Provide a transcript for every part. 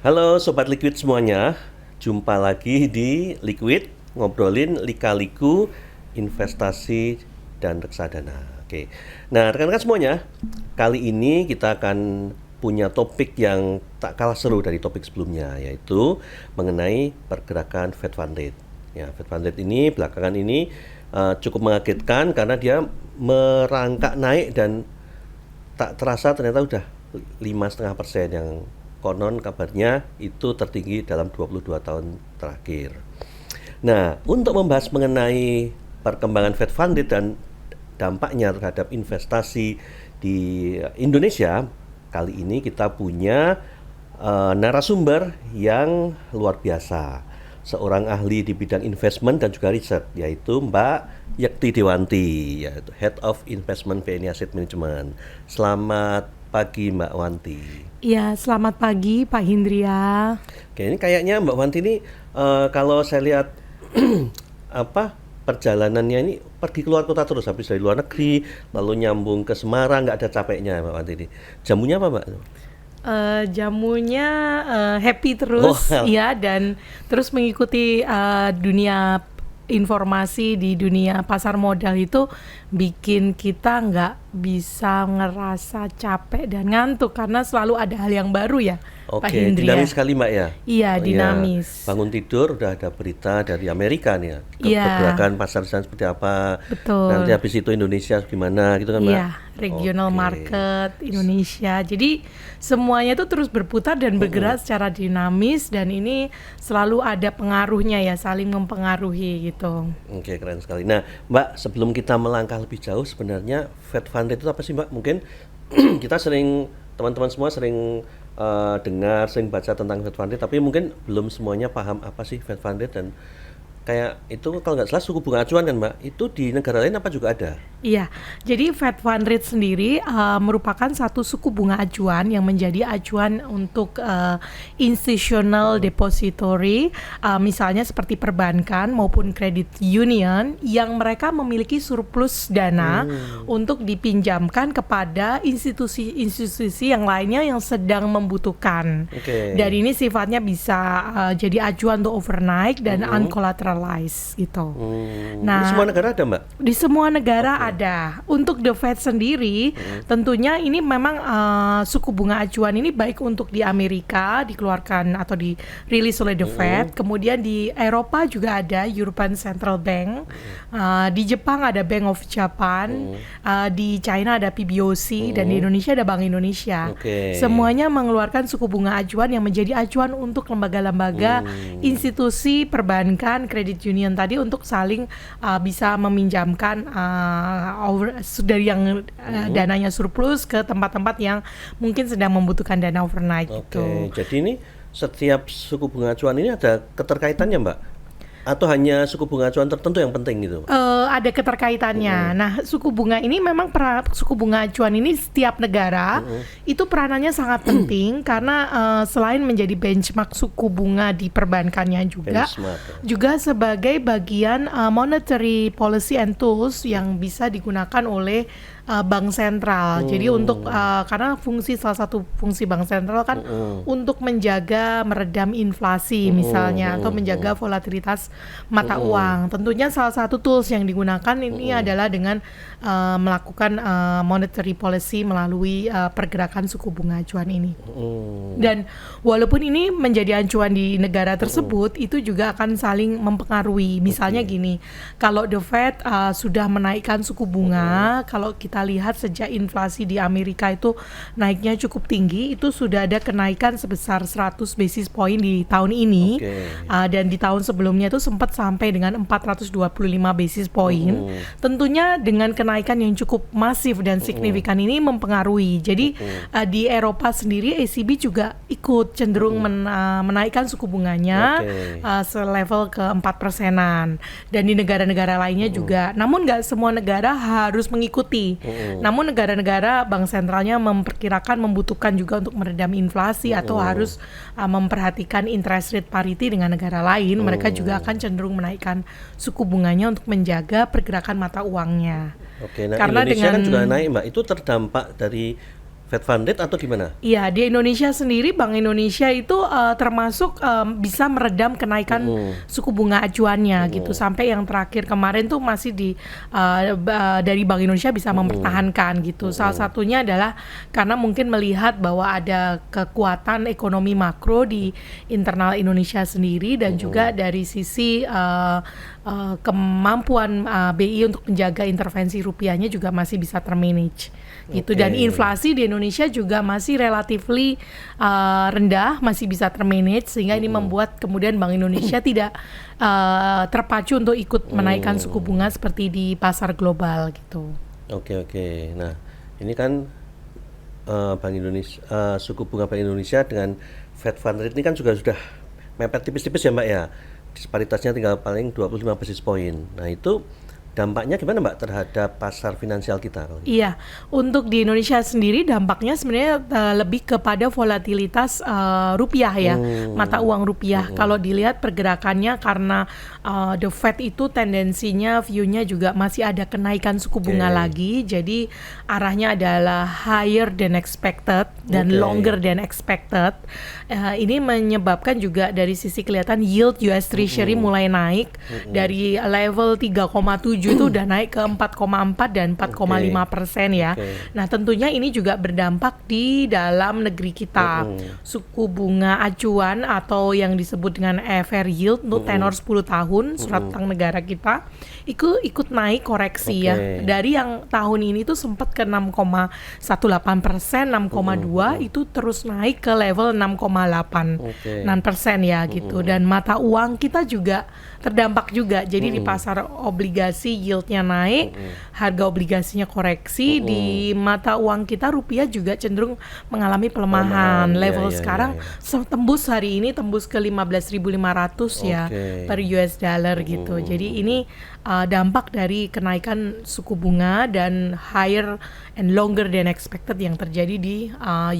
Halo Sobat Liquid semuanya, jumpa lagi di Liquid, ngobrolin lika-liku investasi dan reksadana. Oke, nah rekan-rekan semuanya, kali ini kita akan punya topik yang tak kalah seru dari topik sebelumnya, yaitu mengenai pergerakan Fed Fund Rate. Ya, Fed Fund Rate ini belakangan ini cukup mengagetkan karena dia merangkak naik dan tak terasa ternyata udah 5,5% yang konon kabarnya itu tertinggi dalam 22 tahun terakhir. Nah, untuk membahas mengenai perkembangan Fed Fund Rate dan dampaknya terhadap investasi di Indonesia, kali ini kita punya narasumber yang luar biasa. Seorang ahli di bidang investment dan juga riset, yaitu Mbak Yekti Dewanti, yaitu Head of Investment BNI Asset Management. Selamat pagi Mbak Wanti. Ya, selamat pagi Pak Hindria. Oke, ini kayaknya Mbak Wanti ini kalau saya lihat apa perjalanannya ini pergi keluar kota terus, habis dari luar negeri lalu nyambung ke Semarang, nggak ada capeknya Mbak Wanti ini. Jamunya apa Mbak? Jamunya happy Oh, terus ya, dan terus mengikuti dunia informasi di dunia pasar modal itu bikin kita nggak bisa ngerasa capek dan ngantuk karena selalu ada hal yang baru ya, Pak oke, Hindria. dinamis sekali Mbak ya. Iya, Oh iya, dinamis. bangun tidur udah ada berita dari Amerika nih ya, Iya, pergerakan pasar di sana seperti apa. Nanti betul. habis itu Indonesia gimana gitu kan Mbak? Iya, regional Oke. market Indonesia. Jadi semuanya itu terus berputar dan bergerak secara dinamis, dan ini selalu ada pengaruhnya ya, saling mempengaruhi gitu. Oke, keren sekali. Nah, Mbak, sebelum kita melangkah lebih jauh, sebenarnya Fed Fund Rate itu apa sih, Mbak? Mungkin kita sering, teman-teman semua sering dengar, sering baca tentang Fed Fund Rate, tapi mungkin belum semuanya paham apa sih Fed Fund Rate, dan kayak itu kalau nggak salah suku bunga acuan kan, Mbak? Itu di negara lain apa juga ada? Iya, jadi Fed Fund Rate sendiri merupakan satu suku bunga acuan yang menjadi acuan untuk institutional depository, misalnya seperti perbankan maupun credit union yang mereka memiliki surplus dana untuk dipinjamkan kepada institusi-institusi yang lainnya yang sedang membutuhkan. Oke. Dan ini sifatnya bisa jadi acuan untuk overnight dan uncollateralized gitu. Ini semua Nah, negara ada, Mbak? di semua negara ada. Untuk The Fed sendiri, tentunya ini memang suku bunga acuan ini baik untuk di Amerika dikeluarkan atau dirilis oleh The Fed, kemudian di Eropa juga ada European Central Bank, di Jepang ada Bank of Japan, di China ada PBOC, dan di Indonesia ada Bank Indonesia. Oke. Semuanya mengeluarkan suku bunga acuan yang menjadi acuan untuk lembaga-lembaga institusi perbankan, kredit union tadi untuk saling bisa meminjamkan dari yang dananya surplus ke tempat-tempat yang mungkin sedang membutuhkan dana overnight gitu. Oke, jadi ini setiap suku bunga acuan ini ada keterkaitannya, Mbak? Atau hanya suku bunga acuan tertentu yang penting gitu? Ada keterkaitannya. Nah, suku bunga ini memang suku bunga acuan ini setiap negara itu peranannya sangat penting karena selain menjadi benchmark suku bunga di perbankannya juga, Benchmark. juga sebagai bagian monetary policy and tools yang bisa digunakan oleh bank sentral. Jadi untuk karena salah satu fungsi bank sentral kan untuk menjaga meredam inflasi misalnya, atau menjaga volatilitas mata uang. Tentunya salah satu tools yang digunakan ini adalah dengan melakukan monetary policy melalui pergerakan suku bunga acuan ini. Dan walaupun ini menjadi acuan di negara tersebut, itu juga akan saling mempengaruhi. Misalnya gini, kalau The Fed sudah menaikkan suku bunga, kalau kita lihat sejak inflasi di Amerika itu naiknya cukup tinggi, itu sudah ada kenaikan sebesar 100 basis point di tahun ini. Oke. Dan di tahun sebelumnya itu sempat sampai dengan 425 basis point. Tentunya dengan kenaikan yang cukup masif dan signifikan ini mempengaruhi. Jadi di Eropa sendiri ECB juga ikut cenderung menaikkan suku bunganya selevel ke 4%-an. Dan di negara-negara lainnya juga. Namun nggak semua negara harus mengikuti. Namun negara-negara bank sentralnya memperkirakan membutuhkan juga untuk meredam inflasi atau harus memperhatikan interest rate parity dengan negara lain. Mereka juga akan cenderung menaikkan suku bunganya untuk menjaga pergerakan mata uangnya. Oke, nah Karena Indonesia kan dengan juga naik, Mbak. Itu terdampak dari Fed Fund Rate atau gimana? Iya, di Indonesia sendiri Bank Indonesia itu termasuk bisa meredam kenaikan suku bunga acuannya gitu. Sampai yang terakhir kemarin tuh masih dari Bank Indonesia bisa mempertahankan gitu. Salah satunya adalah karena mungkin melihat bahwa ada kekuatan ekonomi makro di internal Indonesia sendiri dan juga dari sisi kemampuan BI untuk menjaga intervensi rupiahnya juga masih bisa termanage gitu. Dan inflasi di Indonesia juga masih relatively rendah, masih bisa termanage, sehingga ini membuat kemudian Bank Indonesia tidak terpacu untuk ikut menaikkan suku bunga seperti di pasar global gitu. Oke. Nah, ini kan Bank Indonesia, suku bunga Bank Indonesia dengan Fed Fund Rate ini kan juga sudah mepet tipis-tipis ya Mbak ya. Disparitasnya tinggal paling 25 basis point. Nah, itu dampaknya gimana Mbak terhadap pasar finansial kita? Iya, untuk di Indonesia sendiri dampaknya sebenarnya lebih kepada volatilitas rupiah ya, mata uang rupiah. Kalau dilihat pergerakannya karena the Fed itu tendensinya view-nya juga masih ada kenaikan suku bunga lagi, jadi arahnya adalah higher than expected dan longer than expected. Ini menyebabkan juga dari sisi kelihatan yield US Treasury mulai naik dari level 3,7 itu udah naik ke 4,4 dan 4,5% ya. Nah, tentunya ini juga berdampak di dalam negeri kita. Suku bunga acuan atau yang disebut dengan EFR yield untuk tenor 10 tahun surat utang negara kita ikut naik koreksi ya. Dari yang tahun ini tuh sempat ke 6,18%, 6,2 itu terus naik ke level 6,8% ya gitu. Dan mata uang kita juga terdampak juga. Jadi di pasar obligasi yieldnya naik, harga obligasinya koreksi, di mata uang kita rupiah juga cenderung mengalami pelemahan. Level sekarang tembus hari ini tembus ke 15.500 ya per US dollar gitu. Jadi ini dampak dari kenaikan suku bunga dan higher and longer than expected yang terjadi di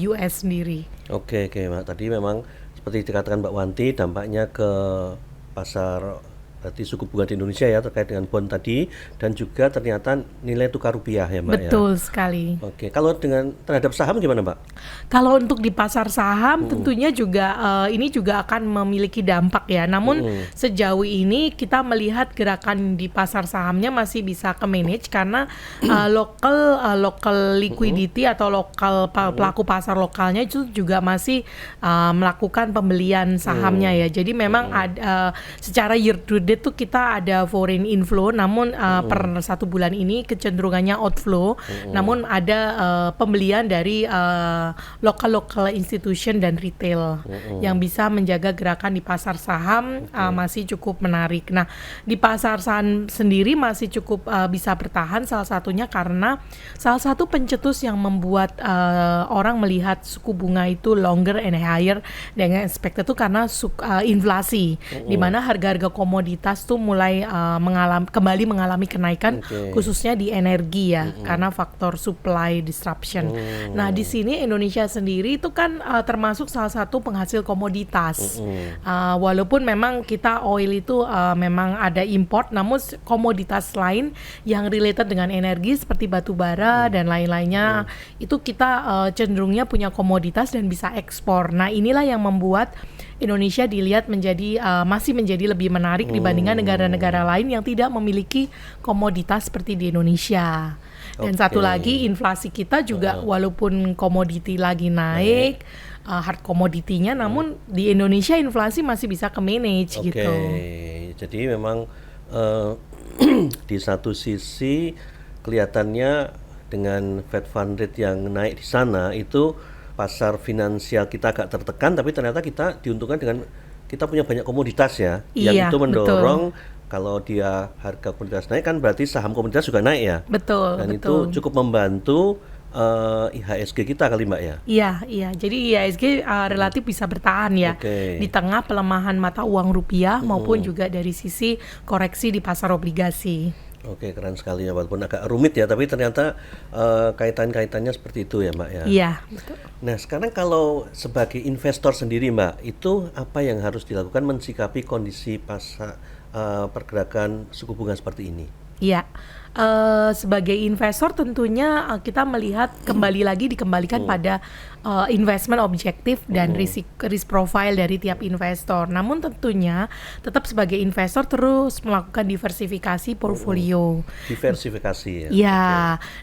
US sendiri. Oke Mbak, tadi memang seperti dikatakan Mbak Wanti, dampaknya ke pasar berarti suku bunga di Indonesia ya terkait dengan bond tadi, dan juga ternyata nilai tukar rupiah ya Mbak. Betul sekali. Oke, kalau dengan terhadap saham gimana Mbak? Kalau untuk di pasar saham tentunya juga ini juga akan memiliki dampak ya. Namun sejauh ini kita melihat gerakan di pasar sahamnya masih bisa ke manage karena local liquidity atau lokal pelaku pasar lokalnya itu juga masih melakukan pembelian sahamnya ya. Jadi memang ada secara year to date tuh kita ada foreign inflow, namun per 1 bulan ini kecenderungannya outflow. Namun ada pembelian dari local institution dan retail yang bisa menjaga gerakan di pasar saham masih cukup menarik. Nah, di pasar saham sendiri masih cukup bisa bertahan, salah satunya karena salah satu pencetus yang membuat orang melihat suku bunga itu longer and higher dengan expected itu karena inflasi, di mana harga-harga komoditas tuh mulai kembali mengalami kenaikan, khususnya di energi ya, karena faktor supply disruption. Nah, di sini Indonesia sendiri itu kan termasuk salah satu penghasil komoditas. Walaupun memang kita oil itu memang ada import, namun komoditas lain yang related dengan energi seperti batu bara dan lain-lainnya itu kita cenderungnya punya komoditas dan bisa ekspor. Nah, inilah yang membuat Indonesia dilihat masih menjadi lebih menarik dibandingkan negara-negara lain yang tidak memiliki komoditas seperti di Indonesia. Dan satu lagi, inflasi kita juga walaupun komoditi lagi naik, hard komoditinya, namun di Indonesia inflasi masih bisa ke manage gitu. Jadi memang di satu sisi kelihatannya dengan Fed Fund Rate yang naik di sana itu pasar finansial kita agak tertekan, tapi ternyata kita diuntungkan dengan kita punya banyak komoditas ya, yang itu mendorong kalau dia harga komoditas naik kan berarti saham komoditas juga naik ya. Dan itu cukup membantu IHSG kita kali Mbak ya. Iya. Jadi IHSG relatif bisa bertahan ya di tengah pelemahan mata uang rupiah maupun juga dari sisi koreksi di pasar obligasi. Oke, keren sekali ya, walaupun agak rumit ya, tapi ternyata kaitan-kaitannya seperti itu ya Mbak ya. Iya, betul. Nah, sekarang kalau sebagai investor sendiri Mbak, itu apa yang harus dilakukan mensikapi kondisi pasar pergerakan suku bunga seperti ini? Iya, sebagai investor tentunya kita melihat dikembalikan pada investment objektif dan risk profile dari tiap investor. Namun tentunya tetap sebagai investor terus melakukan diversifikasi portfolio. Diversifikasi ya. Ya,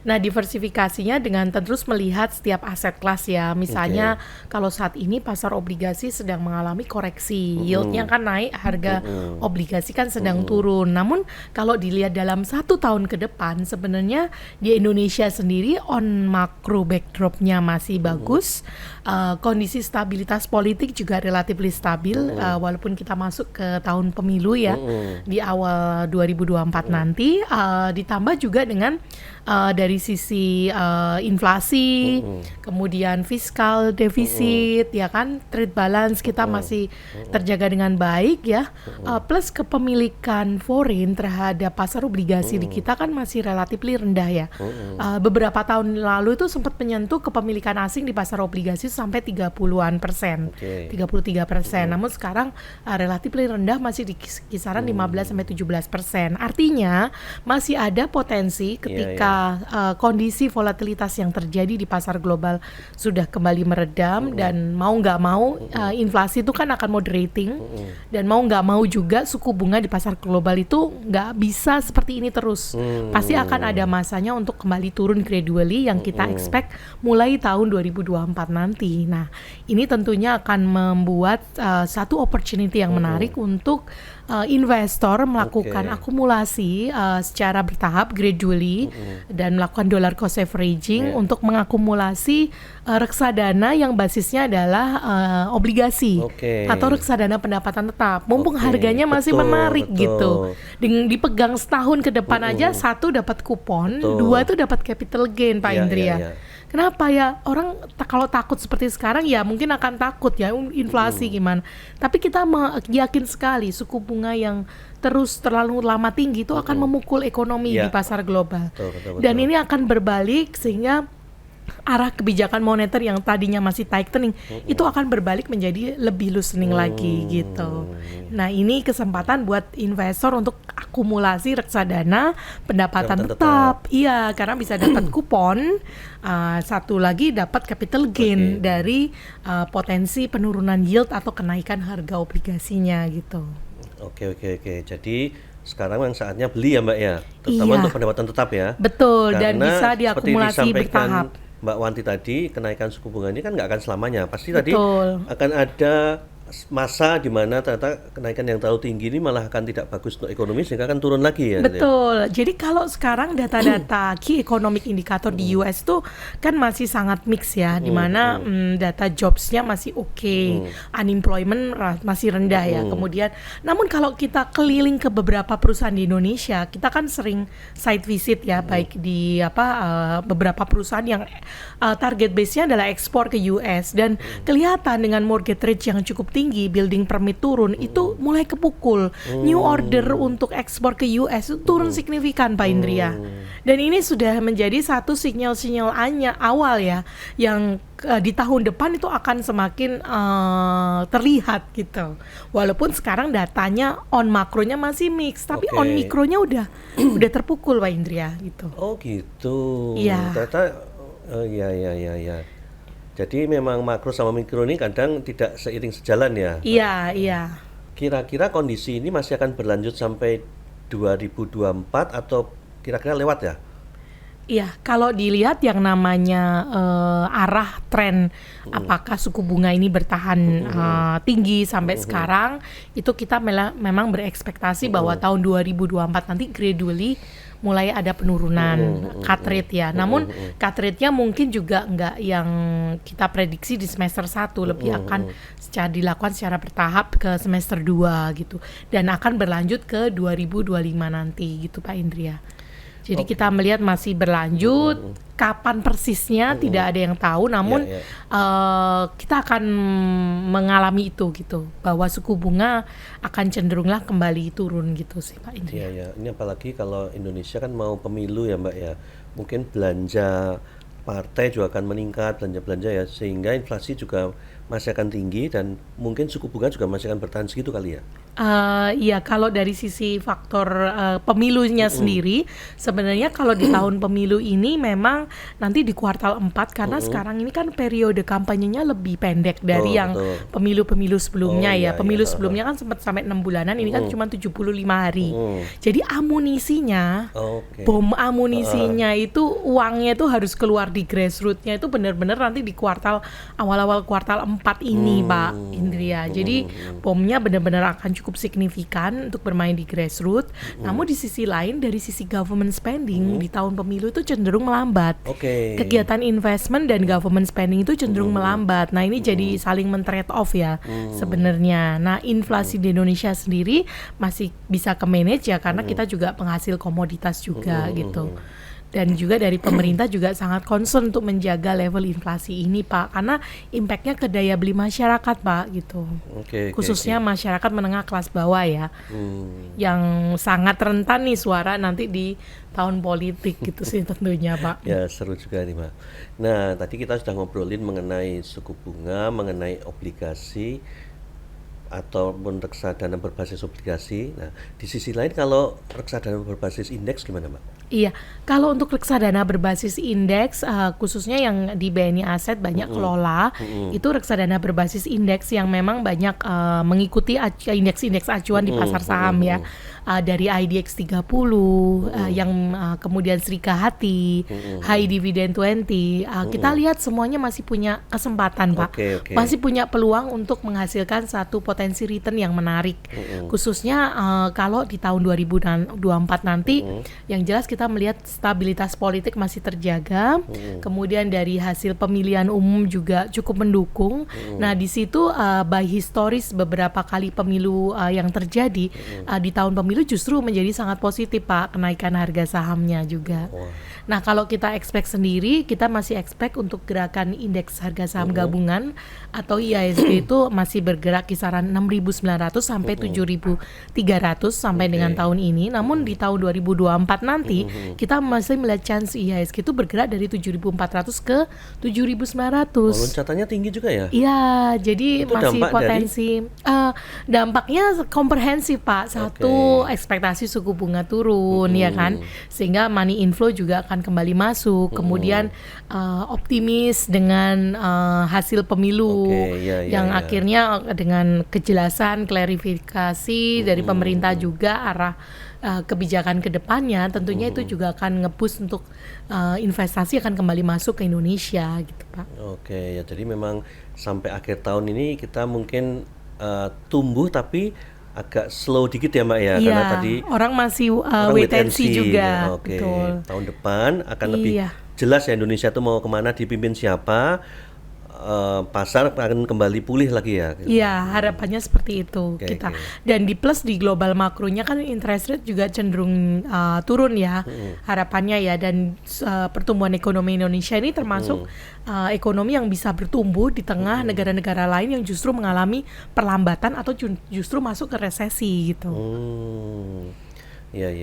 nah diversifikasinya dengan terus melihat setiap aset kelas ya. Misalnya kalau saat ini pasar obligasi sedang mengalami koreksi, yieldnya kan naik, harga obligasi kan sedang turun. Namun kalau dilihat dalam 1 tahun ke depan, sebenarnya di Indonesia sendiri on macro backdropnya masih bagus. Kondisi stabilitas politik juga relatif stabil, walaupun kita masuk ke tahun pemilu ya di awal 2024 nanti, ditambah juga dengan dari sisi inflasi, kemudian fiskal defisit, ya kan, trade balance kita masih terjaga dengan baik ya, plus kepemilikan foreign terhadap pasar obligasi di kita kan masih relatif rendah ya. Beberapa tahun lalu itu sempat menyentuh kepemilikan asing di pasar obligasi sampai 30-an%, 33%. Namun sekarang relatif rendah, masih di kisaran 15-17%. Artinya masih ada potensi ketika kondisi volatilitas yang terjadi di pasar global sudah kembali meredam, dan mau nggak mau inflasi itu kan akan moderating, dan mau nggak mau juga suku bunga di pasar global itu nggak bisa seperti ini terus. Pasti akan ada masanya untuk kembali turun gradually yang kita expect mulai tahun 2024 nanti. Nah, ini tentunya akan membuat satu opportunity yang menarik untuk investor melakukan akumulasi secara bertahap, gradually, dan melakukan dollar cost averaging untuk mengakumulasi reksadana yang basisnya adalah obligasi atau reksadana pendapatan tetap. Mumpung harganya masih menarik gitu. Dengan dipegang setahun ke depan aja, 1 dapat kupon, 2 tuh dapat capital gain, Pak Indri ya. Kenapa ya orang kalau takut seperti sekarang ya mungkin akan takut ya inflasi gimana. Tapi kita yakin sekali suku bunga yang terus terlalu lama tinggi itu akan memukul ekonomi di pasar global. Betul. Dan ini akan berbalik sehingga arah kebijakan moneter yang tadinya masih tightening itu akan berbalik menjadi lebih loosening lagi gitu. Nah, ini kesempatan buat investor untuk akumulasi reksadana pendapatan tetap. Iya, karena bisa dapat kupon, satu lagi dapat capital gain dari potensi penurunan yield atau kenaikan harga obligasinya gitu. Oke. Jadi sekarang yang saatnya beli ya Mbak ya, terutama untuk pendapatan tetap ya. Betul, karena dan bisa diakumulasi bertahap. Mbak Wanti tadi, kenaikan suku bunga ini kan nggak akan selamanya. Pasti tadi Betul. akan ada masa di mana ternyata kenaikan yang terlalu tinggi ini malah akan tidak bagus untuk ekonomi, sehingga akan turun lagi ya. Betul. Jadi kalau sekarang data-data key economic indicator di US tuh kan masih sangat mix ya, di mana data jobsnya masih oke, unemployment masih rendah ya. Kemudian, namun kalau kita keliling ke beberapa perusahaan di Indonesia, kita kan sering site visit ya, baik di beberapa perusahaan yang target base-nya adalah ekspor ke US, dan kelihatan dengan mortgage rate yang cukup tinggi, building permit turun, itu mulai kepukul. New order untuk ekspor ke US itu turun signifikan, Pak Indria. Dan ini sudah menjadi satu sinyal-sinyal awal ya, yang di tahun depan itu akan semakin terlihat gitu. Walaupun sekarang datanya on makronya masih mix, tapi on mikronya udah terpukul, Pak Indria gitu. Oh gitu. Iya. Ternyata ya. Jadi memang makro sama mikro ini kadang tidak seiring sejalan ya. Iya. Kira-kira kondisi ini masih akan berlanjut sampai 2024 atau kira-kira lewat ya? Iya, kalau dilihat yang namanya arah tren apakah suku bunga ini bertahan tinggi sampai sekarang, itu kita memang berekspektasi bahwa tahun 2024 nanti gradually mulai ada penurunan cut rate ya. Namun cut rate-nya mungkin juga enggak yang kita prediksi di semester 1, lebih akan dilakukan secara bertahap ke semester 2 gitu. Dan akan berlanjut ke 2025 nanti gitu, Pak Indria. Jadi kita melihat masih berlanjut, kapan persisnya tidak ada yang tahu, namun kita akan mengalami itu gitu, bahwa suku bunga akan cenderunglah kembali turun gitu sih, Pak Indri. Iya. Ini apalagi kalau Indonesia kan mau pemilu ya Mbak ya, mungkin belanja partai juga akan meningkat, belanja ya, sehingga inflasi juga masih akan tinggi dan mungkin suku bunga juga masih akan bertahan segitu kali ya? Iya, kalau dari sisi faktor pemilunya sendiri, sebenarnya kalau di tahun pemilu ini memang nanti di kuartal 4 karena sekarang ini kan periode kampanyenya lebih pendek dari yang Betul. pemilu-pemilu sebelumnya Oh ya. iya, Pemilu iya. sebelumnya kan sempat sampai 6 bulanan, ini kan cuma 75 hari. Jadi amunisinya, Oke. bom amunisinya itu uangnya itu harus keluar di grassroots-nya itu benar-benar nanti di kuartal awal-awal kuartal 4 ini, Pak Indria. Jadi bomnya benar-benar akan cukup signifikan untuk bermain di grassroots. Namun di sisi lain dari sisi government spending di tahun pemilu itu cenderung melambat. Oke. Kegiatan investment dan government spending itu cenderung melambat. Nah, ini jadi saling men-trade off ya sebenarnya. Nah, inflasi di Indonesia sendiri masih bisa ke-manage ya karena kita juga penghasil komoditas juga gitu. Dan juga dari pemerintah juga sangat concern untuk menjaga level inflasi ini, Pak, karena impactnya ke daya beli masyarakat, Pak, gitu. Oke. Khususnya masyarakat menengah kelas bawah ya, yang sangat rentan nih suara nanti di tahun politik gitu sih tentunya, Pak. Ya, seru juga nih, Mbak. Nah, tadi kita sudah ngobrolin mengenai suku bunga, mengenai obligasi ataupun reksadana berbasis obligasi. Nah, di sisi lain kalau reksadana berbasis indeks gimana, Mbak? Iya, kalau untuk reksadana berbasis indeks, khususnya yang di BNI Asset banyak kelola, itu reksadana berbasis indeks yang memang banyak mengikuti indeks-indeks acuan di pasar saham ya. Dari IDX 30, yang kemudian Srikahati, High Dividend 20, kita lihat semuanya masih punya kesempatan, Pak. Oke. Masih punya peluang untuk menghasilkan satu potensi return yang menarik. Khususnya kalau di tahun 2024 nanti, yang jelas kita melihat stabilitas politik masih terjaga, kemudian dari hasil pemilihan umum juga cukup mendukung. Nah, di situ by historis beberapa kali pemilu yang terjadi di tahun pemilu justru menjadi sangat positif, Pak, kenaikan harga sahamnya juga. Nah, kalau kita expect sendiri, kita masih expect untuk gerakan indeks harga saham gabungan atau IHSG itu masih bergerak kisaran 6.900 sampai 7.300 sampai dengan tahun ini. Namun di tahun 2024 nanti kita masih melihat chance IHSG itu bergerak dari 7.400 ke 7.900. Loncatannya tinggi juga ya? Iya, jadi Itu masih dampak potensi dampaknya komprehensif, Pak. Satu, ekspektasi suku bunga turun ya kan, sehingga money inflow juga akan kembali masuk. Kemudian optimis dengan hasil pemilu yang akhirnya dengan kejelasan klarifikasi dari pemerintah juga arah kebijakan kedepannya, tentunya itu juga akan nge-boost untuk investasi akan kembali masuk ke Indonesia gitu, Pak. Oke, ya jadi memang sampai akhir tahun ini kita mungkin tumbuh tapi agak slow dikit ya, Mbak ya, Iya, karena tadi orang masih orang wait and see juga. Oke. Betul. Tahun depan akan lebih Iya. jelas ya Indonesia tuh mau kemana, dipimpin siapa, pasar akan kembali pulih lagi ya. Iya, harapannya seperti itu kita. Dan di plus di global makronya kan interest rate juga cenderung turun ya, harapannya ya. Dan pertumbuhan ekonomi Indonesia ini termasuk ekonomi yang bisa bertumbuh di tengah negara-negara lain yang justru mengalami perlambatan atau justru masuk ke resesi gitu. Ya.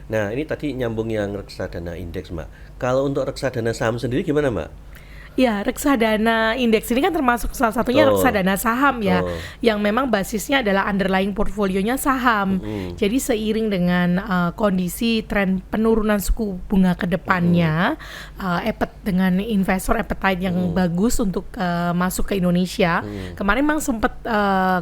Nah, ini tadi nyambung yang reksadana indeks, Mbak. Kalau untuk reksadana saham sendiri gimana, Mbak? Ya, reksadana indeks ini kan termasuk salah satunya reksadana saham ya, yang memang basisnya adalah underlying portfolionya saham. Jadi seiring dengan kondisi tren penurunan suku bunga ke depannya, dengan investor appetite yang bagus untuk masuk ke Indonesia. Kemarin memang sempat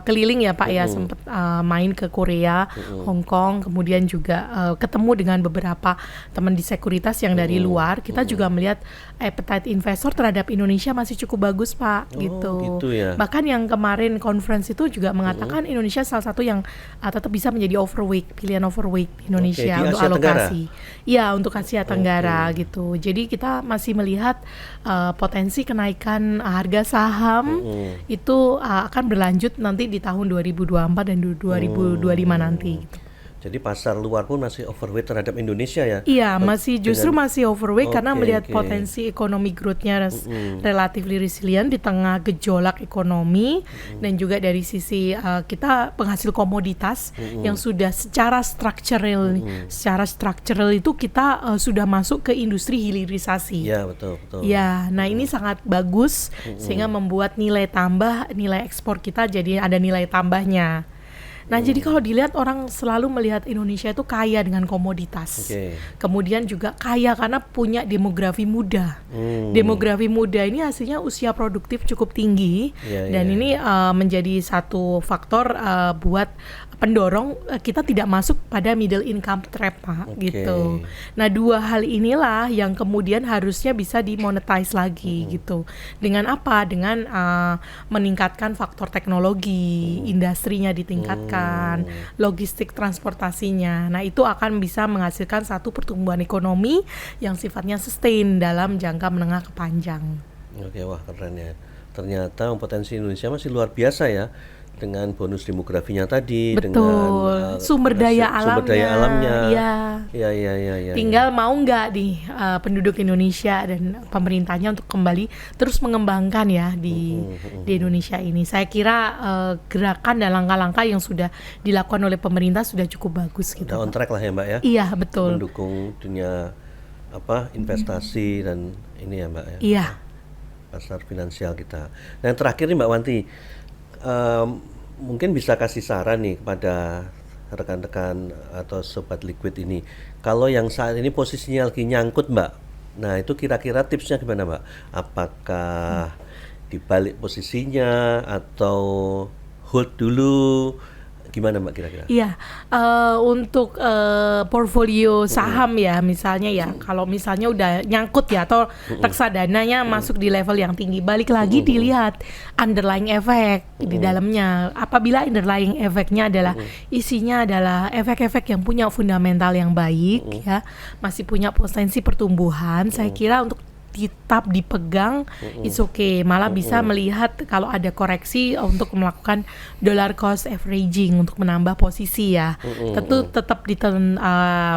keliling ya, Pak ya, sempat main ke Korea, Hong Kong, kemudian juga ketemu dengan beberapa teman di sekuritas yang dari luar. Kita juga melihat appetite investor terhadap Indonesia masih cukup bagus, Pak, gitu. Ya. Bahkan yang kemarin conference itu juga mengatakan Indonesia salah satu yang tetap bisa menjadi pilihan overweight Indonesia untuk alokasi. Ya, untuk Asia Tenggara gitu. Jadi kita masih melihat potensi kenaikan harga saham itu akan berlanjut nanti di tahun 2024 dan 2025 nanti gitu. Jadi pasar luar pun masih overweight terhadap Indonesia ya. Iya, justru masih overweight karena Oke, melihat oke. potensi ekonomi growth-nya relatively resilient di tengah gejolak ekonomi, dan juga dari sisi kita penghasil komoditas yang sudah secara structural itu kita sudah masuk ke industri hilirisasi. Ya, betul, betul. Ya, nah ini sangat bagus sehingga membuat nilai ekspor kita jadi ada nilai tambahnya. Nah, jadi kalau dilihat orang selalu melihat Indonesia itu kaya dengan komoditas. Oke. Kemudian juga kaya karena punya demografi muda. Demografi muda ini hasilnya usia produktif cukup tinggi, Iya, dan iya. ini menjadi satu faktor buat pendorong kita tidak masuk pada middle income trap, Pak, Oke. gitu. Nah, dua hal inilah yang kemudian harusnya bisa dimonetize lagi gitu. Dengan apa? Dengan meningkatkan faktor teknologi, industrinya ditingkatkan, logistik transportasinya. Nah, itu akan bisa menghasilkan satu pertumbuhan ekonomi yang sifatnya sustain dalam jangka menengah ke panjang. Oke, wah keren ya. Ternyata potensi Indonesia masih luar biasa ya, dengan bonus demografinya tadi, dengan Sumber daya sumber daya alamnya. Iya. Ya. Tinggal mau nggak di penduduk Indonesia dan pemerintahnya untuk kembali terus mengembangkan ya di Indonesia ini. Saya kira gerakan dan langkah-langkah yang sudah dilakukan oleh pemerintah sudah cukup bagus gitu. Udah on track lah ya, Mbak ya. Iya, betul. Mendukung dunia investasi dan ini ya, Mbak ya. Iya. Pasar finansial kita. Nah, yang terakhir nih Mbak Wanti, mungkin bisa kasih saran nih kepada rekan-rekan atau sobat liquid ini. Kalau yang saat ini posisinya lagi nyangkut, Mbak. Nah, itu kira-kira tipsnya gimana, Mbak? Apakah dibalik posisinya atau hold dulu? Gimana, Mbak, kira-kira? Iya, untuk portfolio saham ya, misalnya ya, kalau misalnya udah nyangkut ya, atau reksadananya masuk di level yang tinggi, balik lagi dilihat underlying effect di dalamnya. Apabila underlying effect-nya adalah isinya adalah efek-efek yang punya fundamental yang baik ya, masih punya potensi pertumbuhan, saya kira untuk tetap dipegang, it's okay. Malah bisa melihat kalau ada koreksi untuk melakukan dollar cost averaging untuk menambah posisi ya. Tentu tetap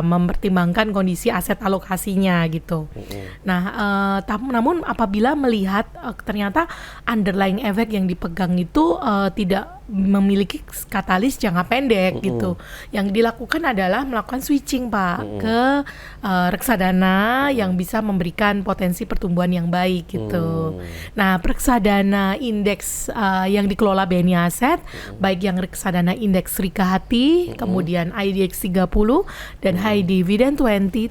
mempertimbangkan kondisi aset alokasinya gitu. Nah, namun apabila melihat ternyata underlying effect yang dipegang itu tidak memiliki katalis jangka pendek gitu. Yang dilakukan adalah melakukan switching, Pak, ke reksadana yang bisa memberikan potensi pertumbuhan yang baik gitu. Nah, reksadana indeks yang dikelola BNI Asset, baik yang reksadana indeks Rika Hati, kemudian IDX 30 dan High Dividend 20,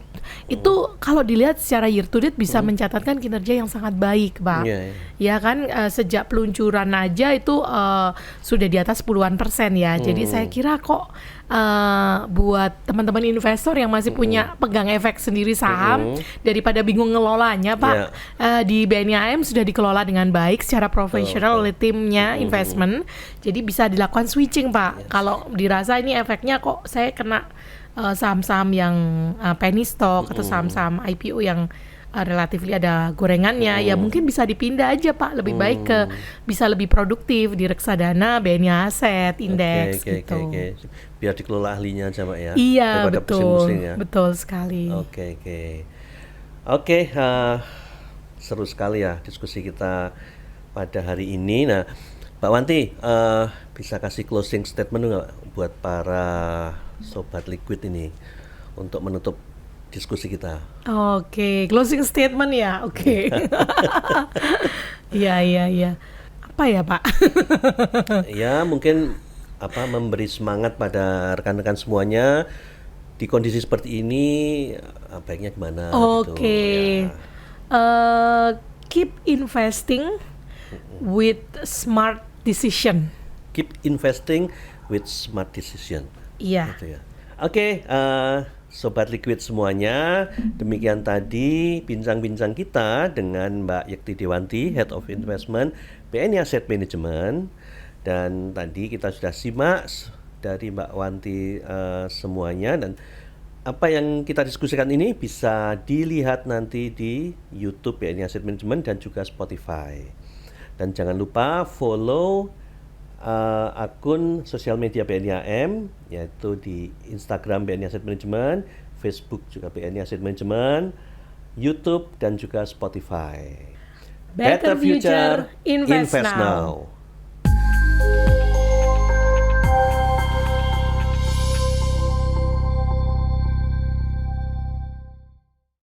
itu kalau dilihat secara year to date bisa mencatatkan kinerja yang sangat baik, Pak. Ya kan, sejak peluncuran aja itu sudah di atas puluhan persen ya. Jadi saya kira kok buat teman-teman investor yang masih punya pegang efek sendiri saham, daripada bingung ngelolanya, Pak, di BNI AM sudah dikelola dengan baik secara profesional oleh timnya investment. Jadi bisa dilakukan switching, Pak. Kalau dirasa ini efeknya kok saya kena saham-saham yang penny stock atau saham-saham IPO yang relatively ada gorengannya, ya mungkin bisa dipindah aja, Pak. Lebih baik bisa lebih produktif di reksadana BNI Asset Index gitu. Biar dikelola ahlinya aja, Mbak ya. Iya, daripada betul. pusing-pusing ya. Betul sekali. Oke, seru sekali ya diskusi kita pada hari ini. Nah, Mbak Wanti, bisa kasih closing statement nggak buat para sobat liquid ini untuk menutup diskusi kita? Oke, closing statement ya. Oke. Iya. Apa ya, Pak? Ya, mungkin memberi semangat pada rekan-rekan semuanya di kondisi seperti ini, baiknya gimana gitu. Keep investing with smart decision. Keep investing with smart decision. Iya. Gitu ya. Oke, Sobat Liquid semuanya, demikian tadi bincang-bincang kita dengan Mbak Yekti Dewanti, Head of Investment BNI Asset Management. Dan tadi kita sudah simak dari Mbak Wanti semuanya, dan apa yang kita diskusikan ini bisa dilihat nanti di YouTube BNI Asset Management dan juga Spotify. Dan jangan lupa follow akun sosial media BNI AM, yaitu di Instagram BNI Asset Management, Facebook juga BNI Asset Management, YouTube dan juga Spotify. Better Future, invest now.